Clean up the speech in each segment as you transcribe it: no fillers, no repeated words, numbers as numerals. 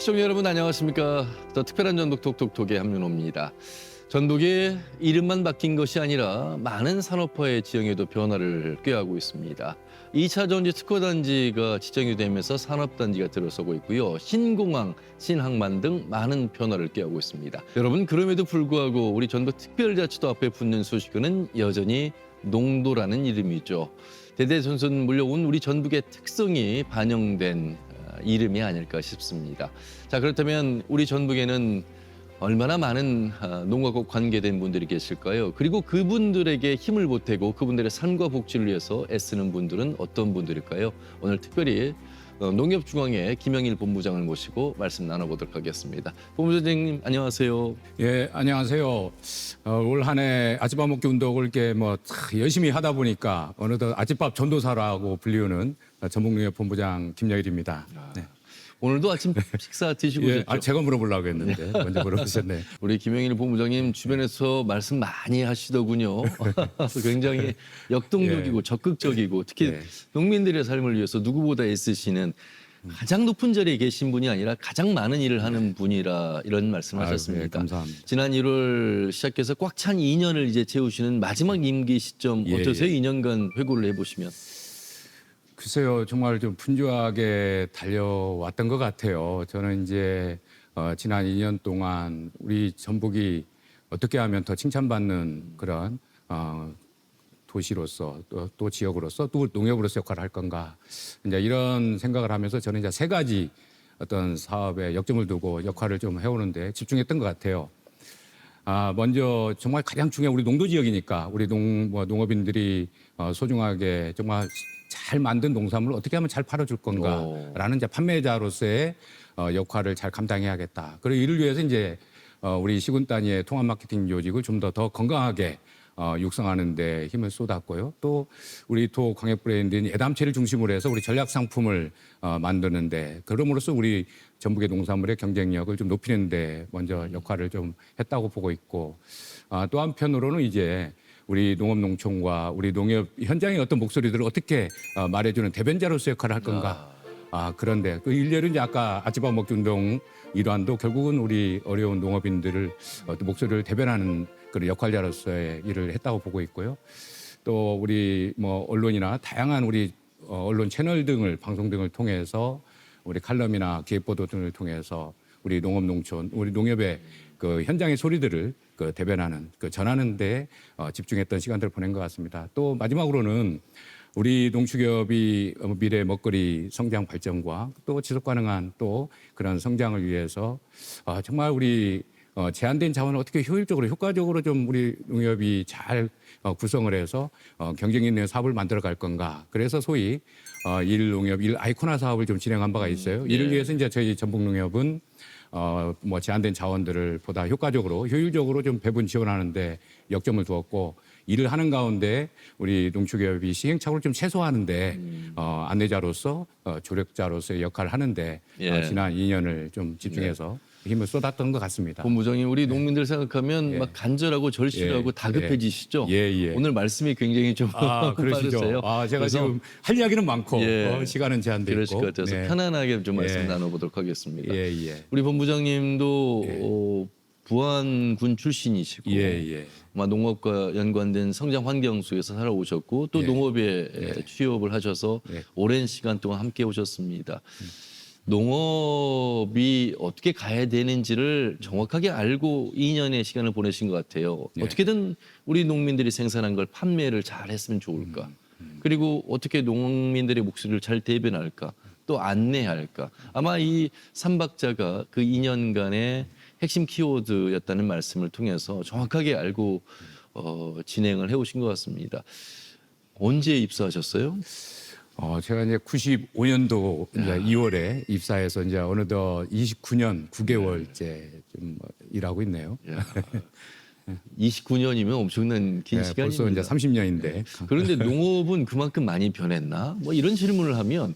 시청자 여러분 안녕하십니까. 더 특별한 전북 톡톡톡의 함윤호입니다. 전북의 이름만 바뀐 것이 아니라 많은 산업화의 지형에도 변화를 꾀하고 있습니다. 2차 전지 특허단지가 지정이 되면서 산업단지가 들어서고 있고요. 신공항, 신항만 등 많은 변화를 꾀하고 있습니다. 여러분 그럼에도 불구하고 우리 전북 특별자치도 앞에 붙는 소식은 여전히 농도라는 이름이죠. 대대손손 물려온 우리 전북의 특성이 반영된 이름이 아닐까 싶습니다. 자, 그렇다면 우리 전북에는 얼마나 많은 농가과 관계된 분들이 계실까요? 그리고 그분들에게 힘을 보태고 그분들의 삶과 복지를 위해서 애쓰는 분들은 어떤 분들일까요? 오늘 특별히 농협중앙회 김영일 본부장을 모시고 말씀 나눠보도록 하겠습니다. 본부장님 안녕하세요. 예, 안녕하세요. 올 한 해 아침밥 먹기 운동을 이렇게 열심히 하다 보니까 어느덧 아침밥 전도사라고 불리우는 전북농협 본부장 김영일입니다. 네. 오늘도 아침 식사 드시고 예, 오셨죠? 제가 물어보려고 했는데 먼저 물어보셨네. 우리 김영일 본부장님 주변에서 말씀 많이 하시더군요. 굉장히 역동적이고 적극적이고 특히 네. 농민들의 삶을 위해서 누구보다 애쓰시는 가장 높은 자리에 계신 분이 아니라 가장 많은 일을 하는 분이라 이런 말씀하셨습니다. 네, 감사합니다. 지난 1월 시작해서 꽉 찬 2년을 이제 채우시는 마지막 임기 시점 예, 어떠세요? 예. 2년간 회고를 해보시면. 글쎄요, 정말 좀 분주하게 달려왔던 것 같아요. 저는 이제 지난 2년 동안 우리 전북이 어떻게 하면 더 칭찬받는 그런 도시로서 또 지역으로서 또 농협으로서 역할을 할 건가 이제 이런 생각을 하면서 저는 이제 세 가지 어떤 사업에 역점을 두고 역할을 좀 해오는데 집중했던 것 같아요. 먼저 정말 가장 중요한 우리 농도 지역이니까 우리 농업인들이 소중하게 정말 잘 만든 농산물을 어떻게 하면 잘 팔아줄 건가라는 이제 판매자로서의 역할을 잘 감당해야겠다. 그리고 이를 위해서 이제 우리 시군 단위의 통합 마케팅 조직을 좀 더 건강하게 육성하는 데 힘을 쏟았고요. 또 우리 도 광역 브랜드인 예담채를 중심으로 해서 우리 전략 상품을 만드는데 그럼으로써 우리 전북의 농산물의 경쟁력을 좀 높이는 데 먼저 역할을 좀 했다고 보고 있고 또 한편으로는 이제 우리 농업농촌과 우리 농협 현장의 어떤 목소리들을 어떻게 말해주는 대변자로서 역할을 할 건가. 그런데 그 일례로 이제 아까 아침밥 먹기 운동 일환도 결국은 우리 어려운 농업인들을 목소리를 대변하는 그런 역할자로서의 일을 했다고 보고 있고요. 또 우리 언론이나 다양한 우리 언론 채널 등을 방송 등을 통해서 우리 칼럼이나 기획보도 등을 통해서 우리 농업농촌, 우리 농협의 그 현장의 소리들을 대변하는, 전하는 데 집중했던 시간들을 보낸 것 같습니다. 또 마지막으로는 우리 농축협이 미래 먹거리 성장 발전과 또 지속 가능한 또 그런 성장을 위해서 정말 우리 제한된 자원을 어떻게 효율적으로 효과적으로 좀 우리 농협이 잘 구성을 해서 경쟁 있는 사업을 만들어 갈 건가. 그래서 소위 일농협, 일아이코나 사업을 좀 진행한 바가 있어요. 이를 위해서 이제 저희 전북농협은 제한된 자원들을 보다 효과적으로 효율적으로 좀 배분 지원하는데 역점을 두었고 일을 하는 가운데 우리 농축협이 시행착오를 좀 최소화하는데 안내자로서 조력자로서의 역할을 하는데 지난 2년을 좀 집중해서 힘을 쏟았던 것 같습니다. 본부장님 우리 농민들 생각하면 막 간절하고 절실하고 다급해지시죠? 오늘 말씀이 굉장히 좀 그러시죠. 빠르세요. 제가 지금 할 이야기는 많고 시간은 제한돼 있고. 그러실 것 같아서 편안하게 좀 말씀 나눠보도록 하겠습니다. 예. 우리 본부장님도 부안군 출신이시고 농업과 연관된 성장 환경 속에서 살아오셨고 또 농업에 취업을 하셔서 오랜 시간 동안 함께 오셨습니다. 농업이 어떻게 가야 되는지를 정확하게 알고 2년의 시간을 보내신 것 같아요. 어떻게든 우리 농민들이 생산한 걸 판매를 잘 했으면 좋을까. 그리고 어떻게 농민들의 목소리를 잘 대변할까. 또 안내할까. 아마 이 3박자가 그 2년간의 핵심 키워드였다는 말씀을 통해서 정확하게 알고 진행을 해오신 것 같습니다. 언제 입사하셨어요? 제가 이제 95년도 이제 2월에 입사해서 이제 어느덧 29년 9개월째 좀 일하고 있네요. 29년이면 엄청난 긴 시간입니다. 벌써 이제 30년인데. 그런데 농업은 그만큼 많이 변했나? 이런 질문을 하면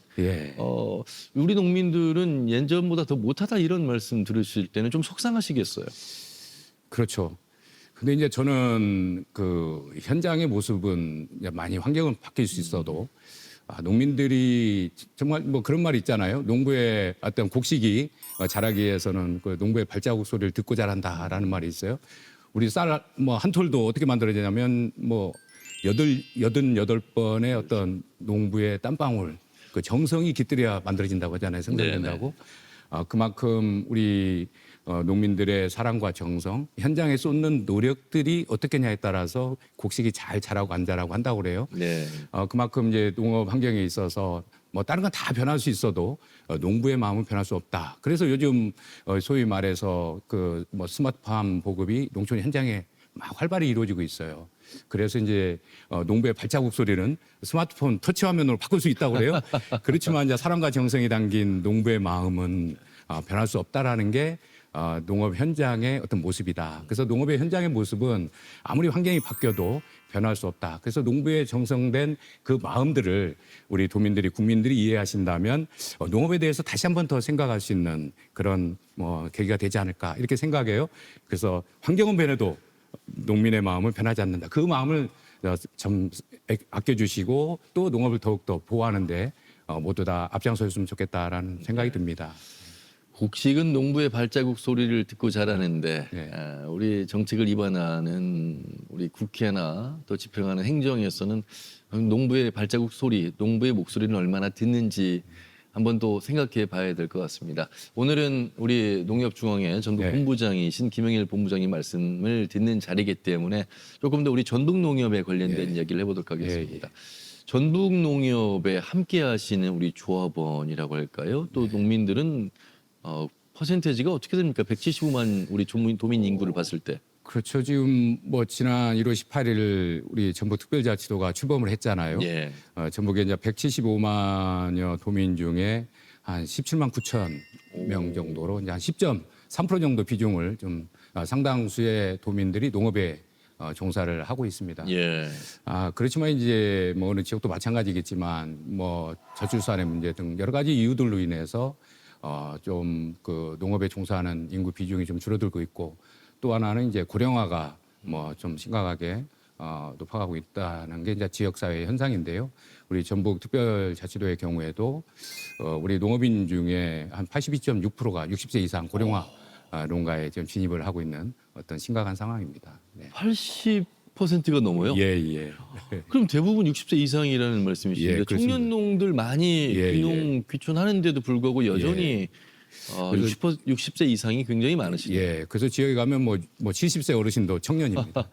우리 농민들은 예전보다 더 못하다 이런 말씀 들으실 때는 좀 속상하시겠어요. 그렇죠. 근데 이제 저는 그 현장의 모습은 많이 환경은 바뀔 수 있어도 농민들이 정말 뭐 그런 말이 있잖아요. 농부의 어떤 곡식이 자라기 위해서는 그 농부의 발자국 소리를 듣고 자란다라는 말이 있어요. 우리 쌀 뭐 한 톨도 어떻게 만들어지냐면 뭐 88번의 어떤 농부의 땀방울 그 정성이 깃들여야 만들어진다고 하잖아요. 생산된다고. 그만큼 우리 농민들의 사랑과 정성, 현장에 쏟는 노력들이 어떻게냐에 따라서 곡식이 잘 자라고 안 자라고 한다고 그래요. 네. 그만큼 이제 농업 환경에 있어서 뭐 다른 건 다 변할 수 있어도 농부의 마음은 변할 수 없다. 그래서 요즘 소위 말해서 그 뭐 스마트팜 보급이 농촌 현장에 막 활발히 이루어지고 있어요. 그래서 이제 농부의 발자국 소리는 스마트폰 터치 화면으로 바꿀 수 있다고 그래요. 그렇지만 이제 사랑과 정성이 담긴 농부의 마음은 변할 수 없다라는 게 농업 현장의 어떤 모습이다. 그래서 농업의 현장의 모습은 아무리 환경이 바뀌어도 변할 수 없다. 그래서 농부의 정성된 그 마음들을 우리 도민들이 국민들이 이해하신다면 농업에 대해서 다시 한 번 더 생각할 수 있는 그런 뭐 계기가 되지 않을까 이렇게 생각해요. 그래서 환경은 변해도 농민의 마음은 변하지 않는다. 그 마음을 좀 아껴주시고 또 농업을 더욱더 보호하는데 모두 다 앞장서줬으면 좋겠다라는 생각이 듭니다. 곡식은 농부의 발자국 소리를 듣고 자라는데 네. 우리 정책을 입안하는 우리 국회나 또 집행하는 행정에서는 농부의 발자국 소리, 농부의 목소리는 얼마나 듣는지 한번 또 생각해 봐야 될 것 같습니다. 오늘은 우리 농협중앙회 전북 네. 본부장이신 김영일 본부장님 말씀을 듣는 자리이기 때문에 조금 더 우리 전북 농협에 관련된 이야기를 해보도록 하겠습니다. 전북 농협에 함께 하시는 우리 조합원이라고 할까요? 또 농민들은 퍼센테이지가 어떻게 됩니까? 175만 우리 도민 인구를 봤을 때. 그렇죠. 지금 뭐 지난 1월 18일 우리 전북 특별자치도가 출범을 했잖아요. 예. 전북에 이제 175만여 도민 중에 한 17만 9천 명 정도로 이제 한 10.3% 정도 비중을 좀 상당수의 도민들이 농업에 종사를 하고 있습니다. 예. 그렇지만 이제 뭐 어느 지역도 마찬가지겠지만 뭐 저출산의 문제 등 여러 가지 이유들로 인해서 좀 그 농업에 종사하는 인구 비중이 좀 줄어들고 있고 또 하나는 이제 고령화가 뭐 좀 심각하게 높아가고 있다는 게 이제 지역사회 현상인데요. 우리 전북 특별자치도의 경우에도 우리 농업인 중에 한 82.6%가 60세 이상 고령화 농가에 지금 진입을 하고 있는 어떤 심각한 상황입니다. 네. 80%가 넘어요? 예. 그럼 대부분 60세 이상이라는 말씀이신데 예, 그렇습니다. 청년농들 많이 예, 귀농 귀촌하는데도 불구하고 여전히 60세 이상이 굉장히 많으시네요. 예. 그래서 지역에 가면 뭐 70세 어르신도 청년입니다.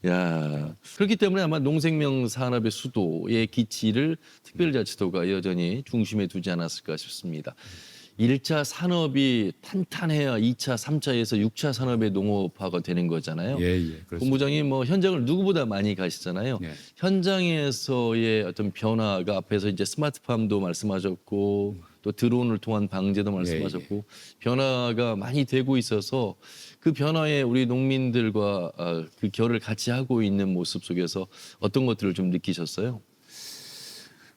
야, 그렇기 때문에 아마 농생명 산업의 수도의 기치를 특별자치도가 여전히 중심에 두지 않았을까 싶습니다. 1차 산업이 탄탄해야 2차, 3차에서 6차 산업의 농업화가 되는 거잖아요. 그렇습니다. 본부장님 뭐 현장을 누구보다 많이 가시잖아요. 네. 현장에서의 어떤 변화가 앞에서 이제 스마트팜도 말씀하셨고 또 드론을 통한 방제도 말씀하셨고 변화가 많이 되고 있어서 그 변화에 우리 농민들과 그 결을 같이 하고 있는 모습 속에서 어떤 것들을 좀 느끼셨어요?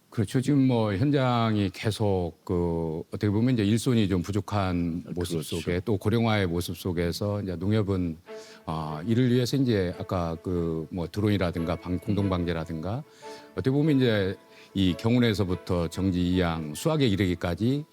그렇죠. 지금 뭐 현장이 계속 그 어떻게 보면 이제 일손이 좀 부족한 모습 그렇죠. 속에 또 고령화의 모습 속에서 이제 농협은 이를 위해서 이제 아까 그 뭐 드론이라든가 공동 방제라든가 어떻게 보면 이제 이 경운에서부터 정지 이양 수확에 이르기까지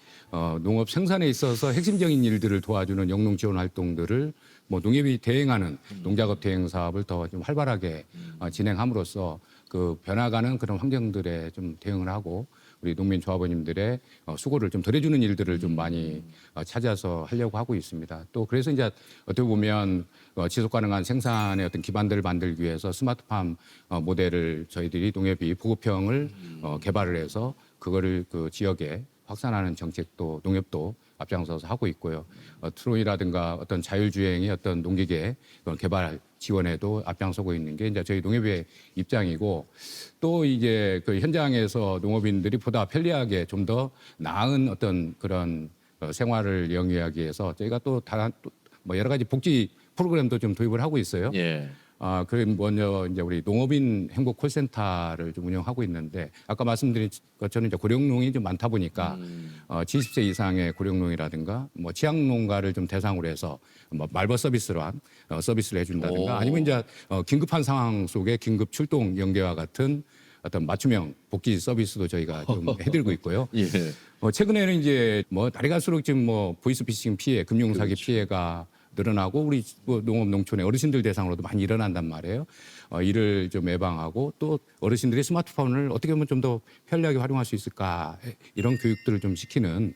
농업 생산에 있어서 핵심적인 일들을 도와주는 영농 지원 활동들을 뭐 농협이 대행하는 농작업 대행 사업을 더 좀 활발하게 진행함으로써 그 변화가는 그런 환경들에 좀 대응을 하고 우리 농민 조합원님들의 수고를 좀 덜해주는 일들을 좀 많이 찾아서 하려고 하고 있습니다. 또 그래서 이제 어떻게 보면 지속 가능한 생산의 어떤 기반들을 만들기 위해서 스마트팜 모델을 저희들이 농협이 보급형을 개발을 해서 그거를 그 지역에 확산하는 정책도 농협도 앞장서서 하고 있고요. 트론이라든가 어떤 자율주행의 어떤 농기계 개발 지원에도 앞장서고 있는 게 이제 저희 농협의 입장이고 또 이제 그 현장에서 농업인들이 보다 편리하게 좀 더 나은 어떤 그런 생활을 영위하기 위해서 저희가 또 다른 뭐 여러 가지 복지 프로그램도 좀 도입을 하고 있어요. 예. 그럼 먼저 이제 우리 농업인 행복 콜센터를 좀 운영하고 있는데 아까 말씀드린 것처럼 이제 고령농이 좀 많다 보니까 70세 이상의 고령농이라든가 뭐 취약농가를 좀 대상으로 해서 뭐 말벌 서비스로 한 서비스를 해준다든가 아니면 이제 긴급한 상황 속에 긴급 출동 연계와 같은 어떤 맞춤형 복지 서비스도 저희가 좀 해드리고 있고요. 예. 최근에는 이제 뭐 날이 갈수록 지금 뭐 보이스피싱 피해, 금융사기 그렇죠. 피해가 늘어나고 우리 뭐 농업 농촌의 어르신들 대상으로도 많이 일어난단 말이에요. 이를 좀 예방하고 또 어르신들이 스마트폰을 어떻게 하면 좀 더 편리하게 활용할 수 있을까 이런 교육들을 좀 시키는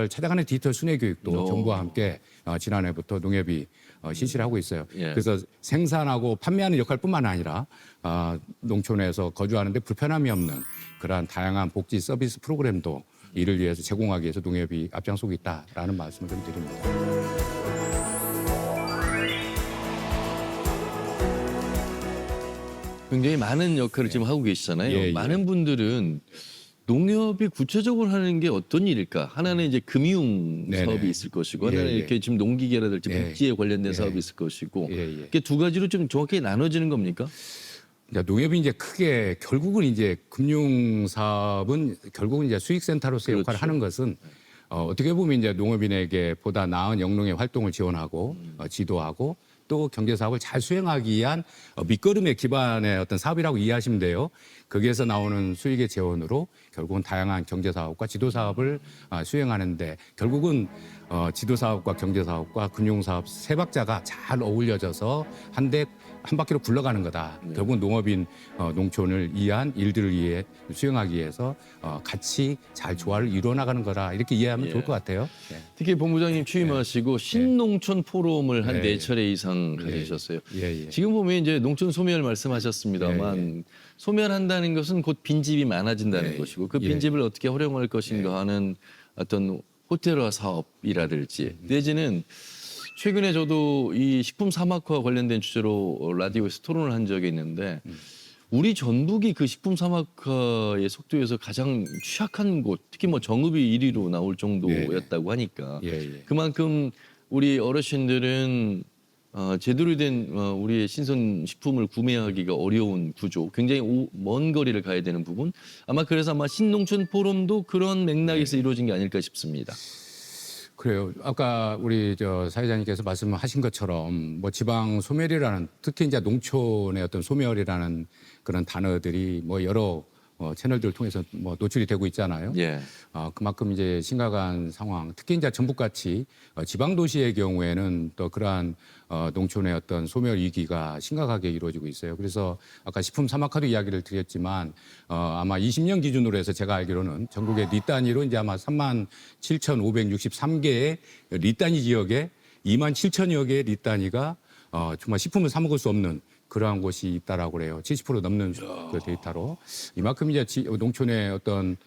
찾아가는 디지털 순회 교육도 정부와 함께 지난해부터 농협이 실시를 하고 있어요. 예. 그래서 생산하고 판매하는 역할뿐만 아니라 농촌에서 거주하는데 불편함이 없는 그러한 다양한 복지 서비스 프로그램도 이를 위해서 제공하기 위해서 농협이 앞장서고 있다라는 말씀을 좀 드립니다. 굉장히 많은 역할을 지금 하고 계시잖아요. 예, 예. 많은 분들은 농협이 구체적으로 하는 게 어떤 일일까? 하나는 이제 금융 네네. 사업이 있을 것이고, 예, 하나는 예. 이렇게 지금 농기계라든지 예. 복지에 관련된 예. 사업이 있을 것이고, 예, 예. 이렇게 두 가지로 좀 정확하게 나눠지는 겁니까? 이제 농협이 이제 크게 결국은 이제 금융 사업은 결국은 이제 수익센터로서의 그렇죠. 역할을 하는 것은 어떻게 보면 이제 농업인에게 보다 나은 영농의 활동을 지원하고 지도하고 또 경제 사업을 잘 수행하기 위한 밑거름의 기반의 어떤 사업이라고 이해하시면 돼요. 거기에서 나오는 수익의 재원으로 결국은 다양한 경제 사업과 지도 사업을 수행하는데 결국은 지도 사업과 경제 사업과 금융 사업 세 박자가 잘 어울려져서 한 바퀴로 굴러가는 거다. 결국은 농업인 농촌을 위한 일들을 위해 수행하기 위해서 같이 잘 조화를 이루어 나가는 거다. 이렇게 이해하면 예. 좋을 것 같아요. 네. 특히 본부장님 취임하시고 신농촌 포럼을 한 예, 네 예. 차례 이상 가지셨어요. 예, 예. 지금 보면 이제 농촌 소멸 말씀하셨습니다만 소멸한다는 것은 곧 빈집이 많아진다는 예, 것이고 그 예. 빈집을 어떻게 활용할 것인가 하는 어떤 호텔화 사업이라든지 내지는 최근에 저도 이 식품 사막화 관련된 주제로 라디오에서 토론을 한 적이 있는데 우리 전북이 그 식품 사막화의 속도에서 가장 취약한 곳, 특히 뭐 정읍이 1위로 나올 정도였다고 하니까 예, 예. 그만큼 우리 어르신들은 제대로 된 우리의 신선 식품을 구매하기가 어려운 구조, 굉장히 먼 거리를 가야 되는 부분. 아마 신농촌 포럼도 그런 맥락에서 이루어진 게 아닐까 싶습니다. 그래요. 아까 우리 사회자님께서 말씀하신 것처럼 뭐 지방 소멸이라는 특히 이제 농촌의 어떤 소멸이라는 그런 단어들이 뭐 여러 채널들을 통해서 뭐 노출이 되고 있잖아요. 예. 그만큼 이제 심각한 상황, 특히 이제 전북같이 지방 도시의 경우에는 또 그러한 농촌의 어떤 소멸 위기가 심각하게 이루어지고 있어요. 그래서 아까 식품 사막화도 이야기를 드렸지만 아마 20년 기준으로 해서 제가 알기로는 전국의 리 단위로 이제 아마 37,563개의 리 단위 지역에 27,000여 개의 리 단위가 정말 식품을 사 먹을 수 없는 그러한 곳이 있다라고 그래요. 70% 넘는 그 데이터로 이만큼 이제 농촌의 어떤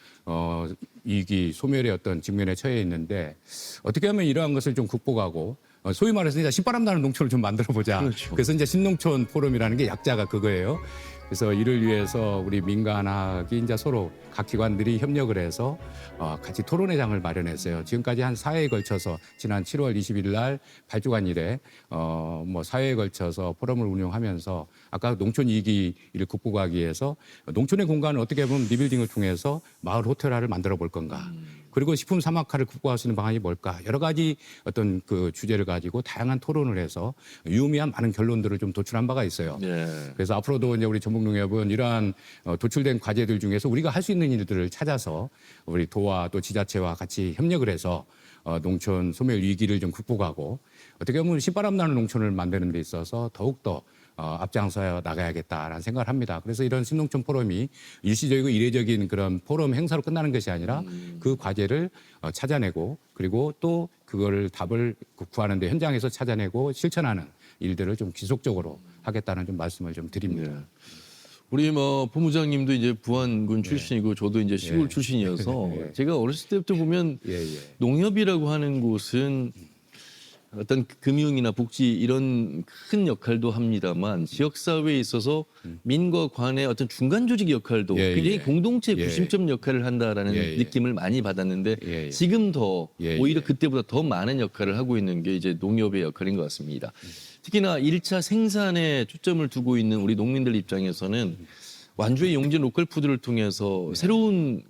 위기 소멸의 어떤 직면에 처해 있는데 어떻게 하면 이러한 것을 좀 극복하고 소위 말해서 이제 신바람 나는 농촌을 좀 만들어 보자. 그렇죠. 그래서 이제 신농촌 포럼이라는 게 약자가 그거예요. 그래서 이를 위해서 우리 민간학이 이제 서로 각 기관들이 협력을 해서 같이 토론회장을 마련했어요. 지금까지 한 4회에 걸쳐서 지난 7월 20일 날 8주간 이래 뭐 4회에 걸쳐서 포럼을 운영하면서 아까 농촌 위기를 극복하기 위해서 농촌의 공간을 어떻게 보면 리빌딩을 통해서 마을 호텔화를 만들어 볼 건가. 그리고 식품 사막화를 극복할 수 있는 방안이 뭘까? 여러 가지 어떤 그 주제를 가지고 다양한 토론을 해서 유의미한 많은 결론들을 좀 도출한 바가 있어요. 예. 그래서 앞으로도 이제 우리 전북농협은 이러한 도출된 과제들 중에서 우리가 할 수 있는 일들을 찾아서 우리 도와 또 지자체와 같이 협력을 해서 농촌 소멸 위기를 좀 극복하고 어떻게 보면 신바람 나는 농촌을 만드는 데 있어서 더욱더 앞장서 나가야겠다라는 생각을 합니다. 그래서 이런 신농촌 포럼이 일시적이고 이례적인 그런 포럼 행사로 끝나는 것이 아니라 그 과제를 찾아내고 그리고 또 그거를 답을 구하는 데 현장에서 찾아내고 실천하는 일들을 좀 지속적으로 하겠다는 좀 말씀을 좀 드립니다. 네. 우리 뭐 본부장님도 이제 부안군 출신이고 저도 이제 시골 예. 출신이어서 예. 제가 어렸을 때부터 보면 예, 예. 농협이라고 하는 곳은 어떤 금융이나 복지 이런 큰 역할도 합니다만 지역 사회에 있어서 민과 관의 어떤 중간 조직 역할도 예, 굉장히 예. 공동체 예. 구심점 역할을 한다라는 예, 예. 느낌을 많이 받았는데 예, 예. 지금 더 예, 오히려 예. 그때보다 더 많은 역할을 하고 있는 게 이제 농협의 역할인 것 같습니다. 특히나 1차 생산에 초점을 두고 있는 우리 농민들 입장에서는 완주의 용진 로컬푸드를 통해서 새로운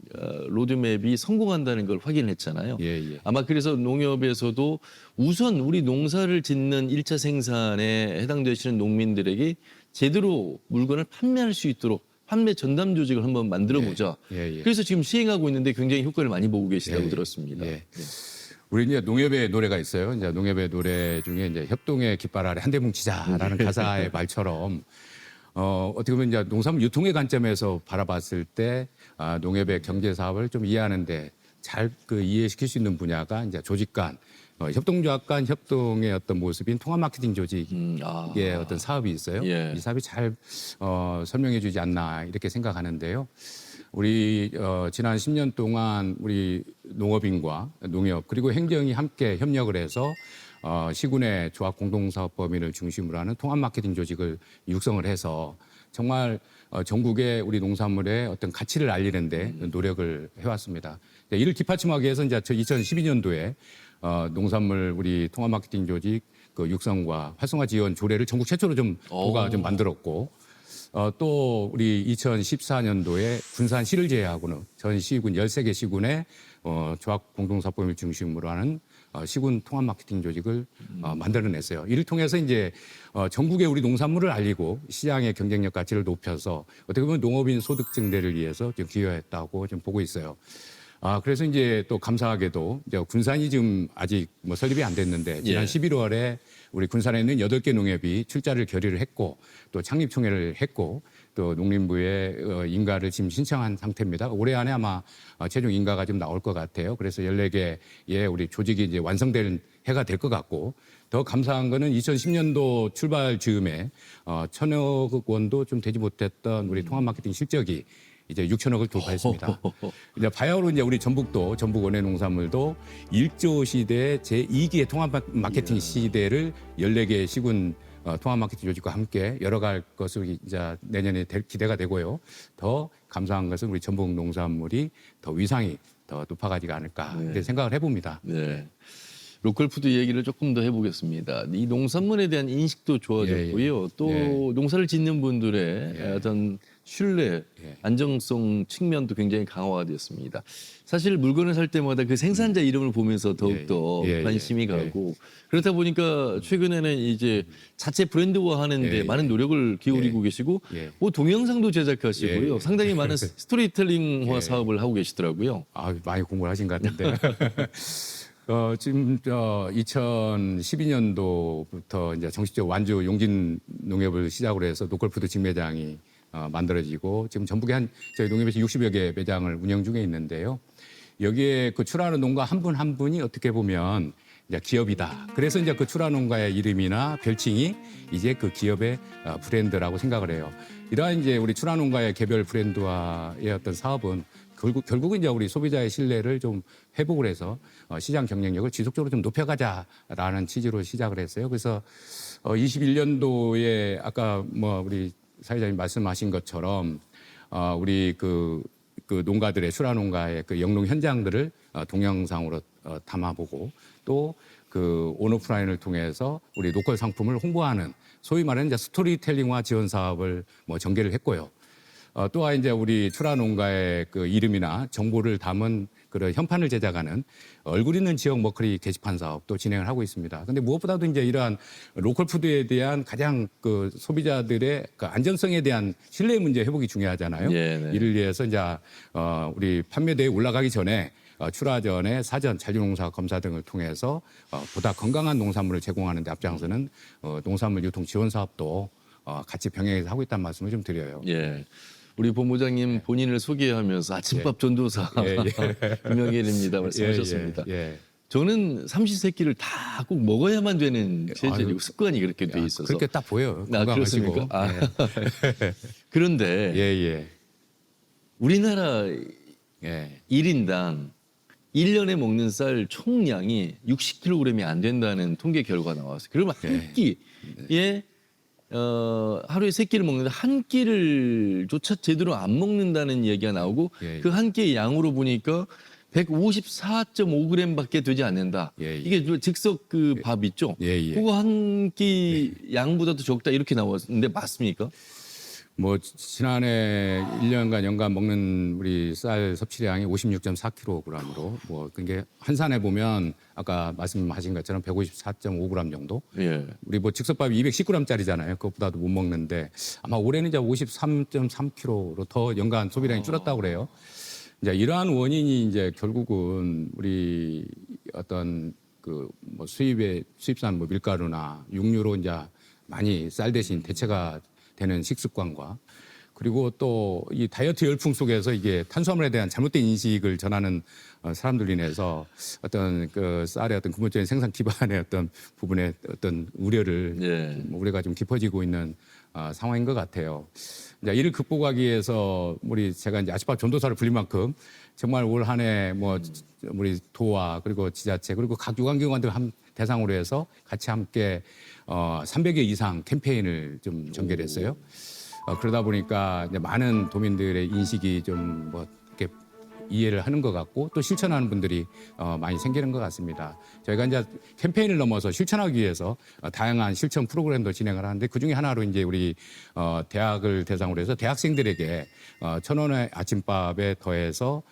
로드맵이 성공한다는 걸 확인했잖아요. 예, 예. 아마 그래서 농협에서도 우선 우리 농사를 짓는 1차 생산에 해당되시는 농민들에게 제대로 물건을 판매할 수 있도록 판매 전담 조직을 한번 만들어 보자. 예, 예. 그래서 지금 시행하고 있는데 굉장히 효과를 많이 보고 계시다고 예, 들었습니다. 예. 우리 이제 농협의 노래가 있어요. 이제 농협의 노래 중에 이제 협동의 깃발 아래 한대 뭉치자라는 가사의 말처럼 어떻게 보면 이제 농산물 유통의 관점에서 바라봤을 때 농협의 경제 사업을 좀 이해하는데 잘 그 이해시킬 수 있는 분야가 이제 조직 간 협동조합 간 협동의 어떤 모습인 통합 마케팅 조직의 어떤 사업이 있어요. 예. 이 사업이 잘 설명해주지 않나 이렇게 생각하는데요. 우리 지난 10년 동안 우리 농업인과 농협 그리고 행정이 함께 협력을 해서 시군의 조합 공동사업 범위를 중심으로 하는 통합 마케팅 조직을 육성을 해서 정말 전국의 우리 농산물의 어떤 가치를 알리는데 노력을 해왔습니다. 이를 뒷받침하기 위해서 이제 2012년도에 농산물 우리 통합 마케팅 조직 그 육성과 활성화 지원 조례를 전국 최초로 좀 도가 좀 만들었고 또 우리 2014년도에 군산시를 제외하고는 전 시군 13개 시군의 조합 공동사업범위를 중심으로 하는 시군 통합 마케팅 조직을 만들어냈어요. 이를 통해서 이제 전국의 우리 농산물을 알리고 시장의 경쟁력 가치를 높여서 어떻게 보면 농업인 소득 증대를 위해서 좀 기여했다고 좀 보고 있어요. 그래서 이제 또 감사하게도 이제 군산이 지금 아직 뭐 설립이 안 됐는데 지난 11월에 우리 군산에 있는 8개 농협이 출자를 결의를 했고 또 창립총회를 했고 또 농림부에 인가를 지금 신청한 상태입니다. 올해 안에 아마 최종 인가가 좀 나올 것 같아요. 그래서 14개의 우리 조직이 이제 완성될 해가 될 것 같고 더 감사한 거는 2010년도 출발 즈음에 1,000억 원도 좀 되지 못했던 우리 통합 마케팅 실적이 이제 6천억을 돌파했습니다. 이제 바야흐로 이제 우리 전북도 전북 원예 농산물도 1조 시대 제2기의 통합 마케팅 시대를 14개 시군 통합 마케팅 조직과 함께 열어갈 것으로 이제 내년에 기대가 되고요. 더 감사한 것은 우리 전북 농산물이 더 위상이 더 높아가지가 않을까 이렇게 생각을 해봅니다. 네. 로컬 푸드 얘기를 조금 더 해보겠습니다. 이 농산물에 대한 인식도 좋아졌고요. 또 농사를 짓는 분들의 어떤 신뢰, 안정성 측면도 굉장히 강화가 됐습니다. 사실 물건을 살 때마다 그 생산자 이름을 보면서 더욱더 관심이 가고 그렇다 보니까 최근에는 이제 자체 브랜드화하는데 많은 노력을 기울이고 계시고 뭐 동영상도 제작하시고요. 상당히 많은 스토리텔링화 사업을 하고 계시더라고요. 많이 공부를 하신 것 같은데. 지금 2012년도부터 이제 정식적으로 완주 용진 농협을 시작으로 해서 로컬푸드 직매장이 만들어지고 지금 전북에 저희 농협에서 60여 개 매장을 운영 중에 있는데요. 여기에 그 출하하는 농가 한 분 한 분이 어떻게 보면 이제 기업이다. 그래서 이제 그 출하 농가의 이름이나 별칭이 이제 그 기업의 브랜드라고 생각을 해요. 이러한 이제 우리 출하 농가의 개별 브랜드화의 어떤 사업은 결국은 이제 우리 소비자의 신뢰를 좀 회복을 해서 시장 경쟁력을 지속적으로 좀 높여가자라는 취지로 시작을 했어요. 그래서 21년도에 아까 뭐 우리 사회자님 말씀하신 것처럼 우리 그 농가들의 출하 농가의 그 영농 현장들을 동영상으로 담아보고 또 그 온오프라인을 통해서 우리 로컬 상품을 홍보하는 소위 말하는 이제 스토리텔링화 지원 사업을 뭐 전개를 했고요. 또한 이제 우리 출하 농가의 그 이름이나 정보를 담은 그런 현판을 제작하는 얼굴 있는 지역 먹거리 게시판 사업도 진행을 하고 있습니다. 근데 무엇보다도 이제 이러한 로컬 푸드에 대한 가장 그 소비자들의 그 안전성에 대한 신뢰 문제 회복이 중요하잖아요. 이를 위해서 이제 우리 판매대에 올라가기 전에 출하 전에 사전 잔류농사 검사 등을 통해서 보다 건강한 농산물을 제공하는 데 앞장서는 농산물 유통 지원 사업도 같이 병행해서 하고 있다는 말씀을 좀 드려요. 우리 본부장님 본인을 소개하면서 아침밥 전도사 김영일입니다 말씀하셨습니다. 저는 삼시세끼를 다 꼭 먹어야만 되는 체질이고 습관이 그렇게 돼 있어서 그렇게 딱 보여요. 건강하시고. 그런데 우리나라 1인당 1년에 먹는 쌀 총량이 60kg이 안 된다는 통계 결과가 나왔어요. 그러면 한 끼에 하루에 3끼를 먹는데 한 끼를 조차 제대로 안 먹는다는 얘기가 나오고 그 한 끼의 양으로 보니까 154.5g밖에 되지 않는다. 이게 즉석 그 밥 있죠? 그거 한 끼 양보다도 적다 이렇게 나왔는데 맞습니까? 뭐 지난해 1년간 연간 먹는 우리 쌀 섭취량이 56.4kg으로 뭐 그게 환산해 보면 아까 말씀하신 것처럼 154.5g 정도. 예. 우리 뭐 즉석밥이 210g짜리잖아요. 그것보다도 못 먹는데 아마 올해는 이제 53.3kg로 더 연간 소비량이 줄었다고 그래요. 이제 이러한 원인이 이제 결국은 우리 어떤 그 뭐 수입산 뭐 밀가루나 육류로 이제 많이 쌀 대신 대체가 되는 식습관과 그리고 또 이 다이어트 열풍 속에서 이게 탄수화물에 대한 잘못된 인식을 전하는 사람들로 인해서 어떤 그 쌀의 어떤 근본적인 생산 기반의 어떤 부분에 어떤 우려를 예. 우려가 좀 깊어지고 있는 상황인 것 같아요. 이제 이를 극복하기 위해서 우리 제가 이제 아침밥 전도사를 불린 만큼 정말 올 한 해 뭐 우리 도와 그리고 지자체 그리고 각 유관기관들 대상으로 해서 같이 함께 300여 이상 캠페인을 좀 전개했어요. 그러다 보니까 이제 많은 도민들의 인식이 좀 뭐 이렇게 이해를 하는 것 같고 또 실천하는 분들이 많이 생기는 것 같습니다. 저희가 이제 캠페인을 넘어서 실천하기 위해서 다양한 실천 프로그램도 진행을 하는데 그 중에 하나로 이제 우리 대학을 대상으로 해서 대학생들에게 1,000원의 아침밥에 더해서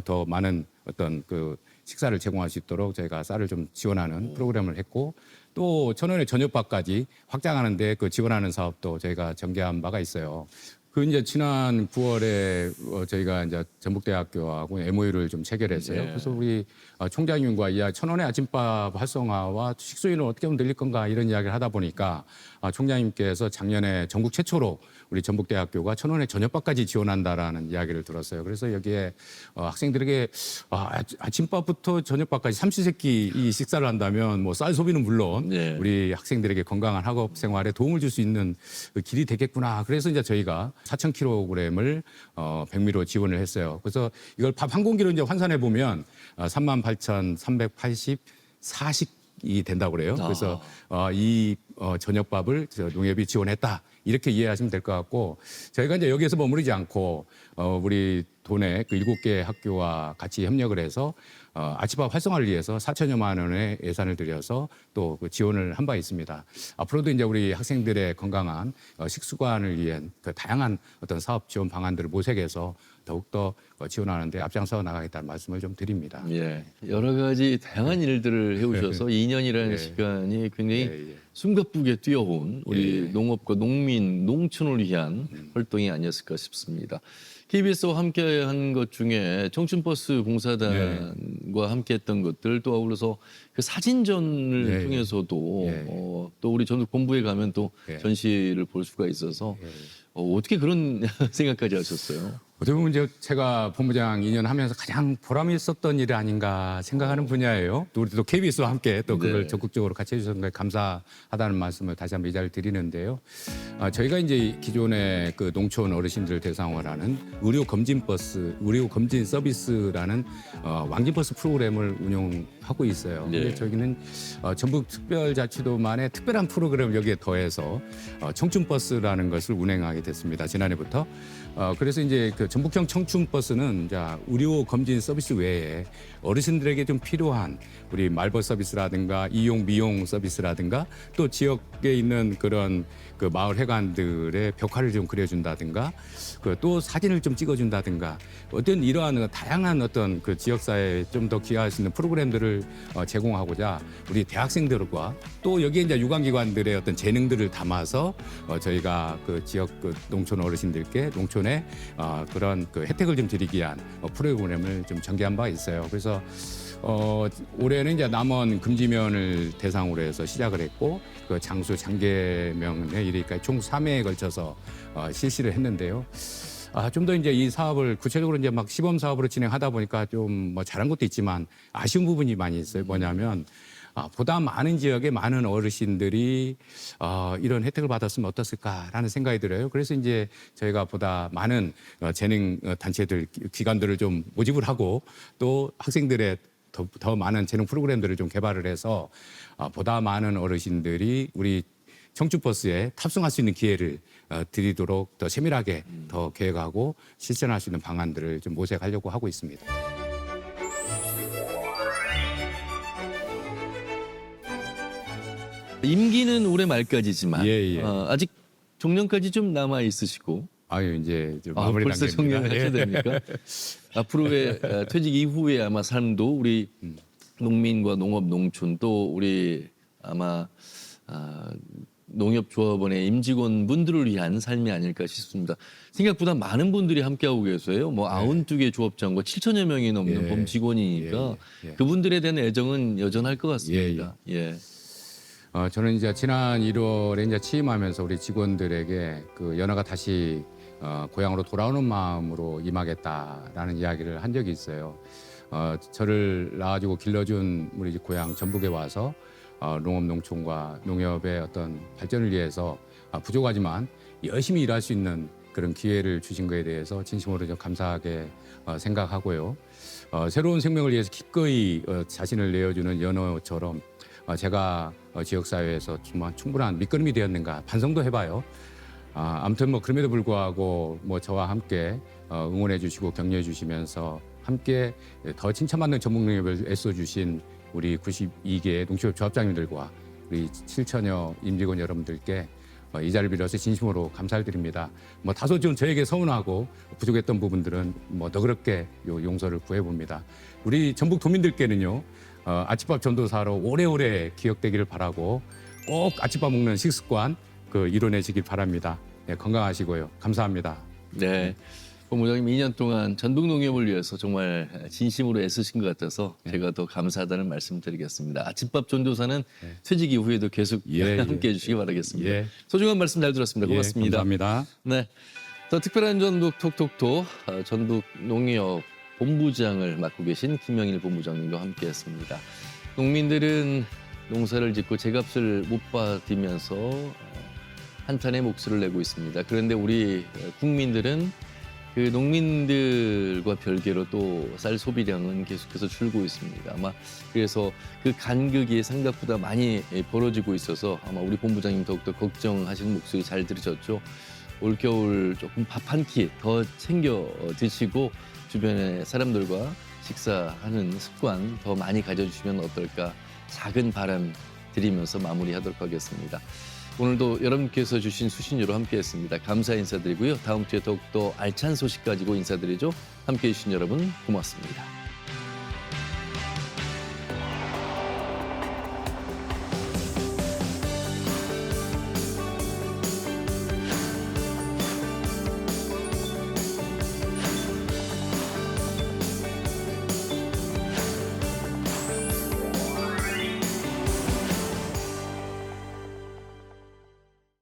더 많은 어떤 그 식사를 제공할 수 있도록 저희가 쌀을 좀 지원하는 프로그램을 했고 또 1,000원의 저녁밥까지 확장하는데 그 지원하는 사업도 저희가 전개한 바가 있어요. 그 이제 지난 9월에 저희가 이제 전북대학교하고 MOU를 좀 체결했어요. 예. 그래서 우리 총장님과 이 1,000원의 아침밥 활성화와 식수인을 어떻게 하면 늘릴 건가 이런 이야기를 하다 보니까 총장님께서 작년에 전국 최초로 우리 전북대학교가 1,000원의 저녁밥까지 지원한다라는 이야기를 들었어요. 그래서 여기에 학생들에게 아침밥부터 저녁밥까지 삼시세끼 이 식사를 한다면 뭐 쌀 소비는 물론 예. 우리 학생들에게 건강한 학업 생활에 도움을 줄 수 있는 그 길이 되겠구나. 그래서 이제 저희가 4,000kg을 백미로 지원을 했어요. 그래서 이걸 밥 한 공기로 이제 환산해 보면 38,384식이 된다고 그래요. 그래서 이 저녁밥을 농협이 지원했다. 이렇게 이해하시면 될 것 같고 저희가 이제 여기에서 머무르지 않고 우리 도내 그 7개 학교와 같이 협력을 해서 아침밥 활성화를 위해서 4천여만 원의 예산을 들여서 또 그 지원을 한 바 있습니다. 앞으로도 이제 우리 학생들의 건강한 식습관을 위한 그 다양한 어떤 사업 지원 방안들을 모색해서 더욱더 지원하는데 앞장서 나가겠다는 말씀을 좀 드립니다. 예. 여러 가지 다양한 일들을 해오셔서 2년이라는 네. 시간이 굉장히 예. 숨가쁘게 뛰어온 우리 예. 농업과 농민, 농촌을 위한 활동이 아니었을까 싶습니다. KBS와 함께한 것 중에 청춘버스 공사단과 함께했던 것들 또 아울러서 그 사진전을 예. 통해서도 예. 또 우리 전국 본부에 가면 또 예. 전시를 볼 수가 있어서 어떻게 그런 생각까지 하셨어요? 어떻게 보면 이제 제가 본부장 2년 하면서 가장 보람이 있었던 일이 아닌가 생각하는 분야예요. 또 우리도 KBS와 함께 또 그걸 네. 적극적으로 같이 해주셔서 감사하다는 말씀을 다시 한번 이 자리를 드리는데요. 저희가 이제 기존의 그 농촌 어르신들 대상으로 하는 의료 검진 서비스라는 왕진버스 프로그램을 운영하고 있어요. 네. 근데 저기는 전북특별자치도만의 특별한 프로그램을 여기에 더해서 청춘버스라는 것을 운행하게 됐습니다. 지난해부터. 그래서 이제 그 전북형 청춘버스는 이제 의료 검진 서비스 외에 어르신들에게 좀 필요한 우리 말벗 서비스라든가 이용 미용 서비스라든가 또 지역에 있는 그런 그 마을 회관들의 벽화를 좀 그려준다든가 그 또 사진을 좀 찍어준다든가 어떤 이러한 다양한 어떤 그 지역사회에 좀 더 기여할 수 있는 프로그램들을 제공하고자 우리 대학생들과 또 여기에 이제 유관기관들의 어떤 재능들을 담아서 저희가 그 지역 그 농촌 어르신들께 농촌에 그런 그 혜택을 좀 드리기 위한 프로그램을 좀 전개한 바 있어요. 그래서 올해는 이제 남원 금지면을 대상으로 해서 시작을 했고 그 장수 장계명에 이르기까지 총 3회에 걸쳐서 실시를 했는데요. 좀 더 이제 이 사업을 구체적으로 이제 막 시범 사업으로 진행하다 보니까 좀 뭐 잘한 것도 있지만 아쉬운 부분이 많이 있어요. 뭐냐면 보다 많은 지역의 많은 어르신들이 이런 혜택을 받았으면 어떻을까라는 생각이 들어요. 그래서 이제 저희가 보다 많은 재능 단체들, 기관들을 좀 모집을 하고 또 학생들의 더 많은 재능 프로그램들을 좀 개발을 해서 보다 많은 어르신들이 우리 청춘버스에 탑승할 수 있는 기회를 드리도록 더 세밀하게 더 계획하고 실천할 수 있는 방안들을 좀 모색하려고 하고 있습니다. 임기는 올해 말까지지만 예. 아직 종년까지 좀 남아 있으시고 아유 이제 좀 아, 마무리 벌써 단계입니다. 정리를 하셔야 됩니까? 앞으로의 퇴직 이후에 아마 삶도 우리 농민과 농업 농촌 또 우리 아마 농협조합원의 임직원 분들을 위한 삶이 아닐까 싶습니다. 생각보다 많은 분들이 함께하고 계세요. 뭐 92개 조합장과 7천여 명이 넘는 예. 범직원이니까 예. 그분들에 대한 애정은 여전할 것 같습니다. 예. 저는 이제 지난 1월에 이제 취임하면서 우리 직원들에게 그 연화가 다시 고향으로 돌아오는 마음으로 임하겠다라는 이야기를 한 적이 있어요. 저를 낳아주고 길러준 우리 고향 전북에 와서 농업 농촌과 농협의 어떤 발전을 위해서 부족하지만 열심히 일할 수 있는 그런 기회를 주신 것에 대해서 진심으로 좀 감사하게 생각하고요. 새로운 생명을 위해서 기꺼이 자신을 내어주는 연어처럼 제가 지역사회에서 정말 충분한 밑거름이 되었는가 반성도 해봐요. 아무튼 뭐 그럼에도 불구하고 뭐 저와 함께 응원해 주시고 격려해 주시면서 함께 더 칭찬받는 전북농협을 애써주신 우리 92개 농촌 조합장님들과 우리 7천여 임직원 여러분들께 이 자리를 빌어서 진심으로 감사를 드립니다. 뭐 다소 좀 저에게 서운하고 부족했던 부분들은 뭐 너그럽게 용서를 구해봅니다. 우리 전북 도민들께는요 아침밥 전도사로 오래오래 기억되기를 바라고 꼭 아침밥 먹는 식습관 이뤄내시길 바랍니다. 네, 건강하시고요. 감사합니다. 네. 본부장님 2년 동안 전북 농협을 위해서 정말 진심으로 애쓰신 것 같아서 제가 더 감사하다는 말씀드리겠습니다. 아침밥 전도사는 퇴직 이후에도 계속 함께해 주시기 바라겠습니다. 예. 소중한 말씀 잘 들었습니다. 고맙습니다. 감사합니다. 네, 더 특별한 전북 톡톡톡 전북 농협 본부장을 맡고 계신 김영일 본부장님과 함께했습니다. 농민들은 농사를 짓고 제값을 못 받으면서 한탄의 목소리를 내고 있습니다. 그런데 우리 국민들은 그 농민들과 별개로 또 쌀 소비량은 계속해서 줄고 있습니다. 아마 그래서 그 간극이 생각보다 많이 벌어지고 있어서 아마 우리 본부장님 더욱더 걱정하시는 목소리 잘 들으셨죠? 올겨울 조금 밥 한 끼 더 챙겨 드시고 주변의 사람들과 식사하는 습관 더 많이 가져주시면 어떨까 작은 바람 드리면서 마무리하도록 하겠습니다. 오늘도 여러분께서 주신 수신료로 함께했습니다. 감사 인사드리고요. 다음 주에 더욱더 알찬 소식 가지고 인사드리죠. 함께해 주신 여러분 고맙습니다.